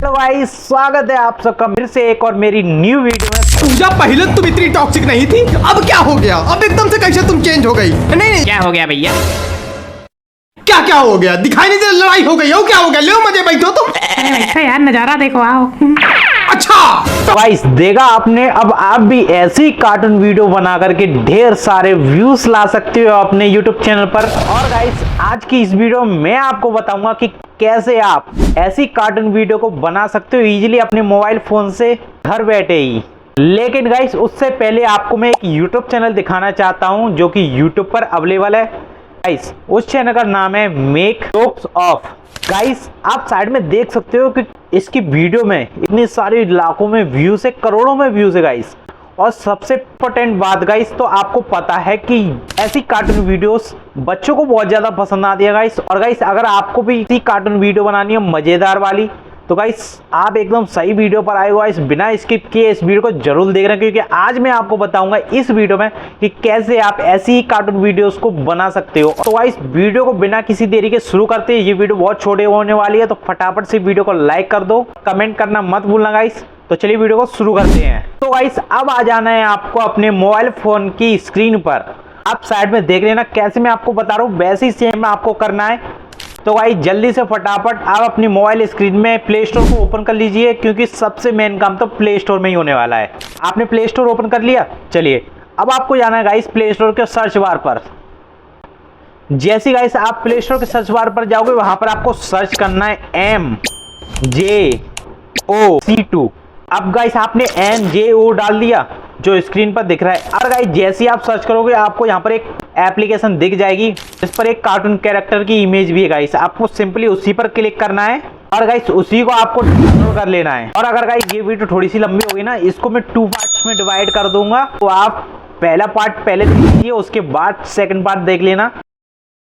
Hello guys, स्वागत है आप सबका फिर से एक और मेरी न्यू वीडियो में। पूजा पहले तुम इतनी टॉक्सिक नहीं थी, अब क्या हो गया? अब एकदम से कैसे तुम चेंज हो गई? नहीं क्या हो गया भैया? क्या क्या हो गया? दिखाई नहीं दे, लड़ाई हो गई हो? क्या हो गया? लो मजे बैठो तुम। अच्छा यार, नजारा देखो, आओ। अच्छा गाइस, देखा आपने, अब आप भी ऐसी कार्टून वीडियो बना करके ढेर सारे व्यूज ला सकते हो अपने यूट्यूब चैनल पर। और गाइस, आज की इस वीडियो में मैं आपको बताऊंगा कि कैसे आप ऐसी कार्टून वीडियो को बना सकते हो इजीली अपने मोबाइल फोन से घर बैठे ही। लेकिन गाइस, उससे पहले आपको मैं एक यूट्यूब चैनल दिखाना चाहता हूं जो कि यूट्यूब पर अवेलेबल है। गाइस, उस चैनल का नाम है मेक जोक्स ऑफ। गाइस, आप साइड में देख सकते हो कि इसकी वीडियो में इतनी सारी लाखों में व्यूज है, करोड़ों में व्यूज है गाइस। और सबसे इम्पोर्टेंट बात गाइस, तो आपको पता है कि ऐसी कार्टून वीडियोस बच्चों को बहुत ज्यादा पसंद आती है गाइस। और गाइस, अगर आपको भी इसी कार्टून वीडियो बनानी है मजेदार वाली, तो गाइस आप एकदम सही वीडियो पर आए हो गाइस। बिना स्किप किए इस वीडियो को जरूर देख रहे हैं, क्योंकि आज मैं आपको बताऊंगा इस वीडियो में कि कैसे आप ऐसी ही कार्टून वीडियोस को बना सकते हो। तो गाइस, वीडियो को बिना किसी देरी के शुरू करते हैं। ये वीडियो बहुत छोटे होने वाली है, तो फटाफट से वीडियो को लाइक कर दो, कमेंट करना मत भूलना गाइस। तो चलिए वीडियो को शुरू करते हैं। तो गाइस, अब आ जाना है आपको अपने मोबाइल फोन की स्क्रीन पर। आप साइड में देख लेना, कैसे मैं आपको बता रहा हूँ वैसे ही सेम आपको करना है। तो भाई जल्दी से फटाफट आप अपनी मोबाइल स्क्रीन में प्ले स्टोर को ओपन कर लीजिए, क्योंकि सबसे मेन काम तो प्ले स्टोर में ही होने वाला है। आपने प्ले स्टोर ओपन कर लिया? चलिए, अब आपको जाना है गाइस प्ले स्टोर के सर्च बार पर। जैसे गाइस आप प्ले स्टोर के सर्च बार पर जाओगे, वहां पर आपको सर्च करना है MJOC2। अब गाइस आपने MJO डाल दिया जो स्क्रीन पर दिख रहा है। और गाइस, जैसे ही आप सर्च करोगे आपको यहाँ पर एक एप्लीकेशन दिख जाएगी, जिस पर एक कार्टून कैरेक्टर की इमेज भी है गाइस। आपको सिंपली उसी पर क्लिक करना है और गाइस उसी को आपको डाउनलोड कर लेना है। और अगर गाइस ये वीडियो थोड़ी सी लंबी होगी ना, इसको मैं 2 पार्ट्स में डिवाइड कर दूंगा। तो आप पहला पार्ट पहले देख लीजिए, उसके बाद सेकंड पार्ट देख लेना।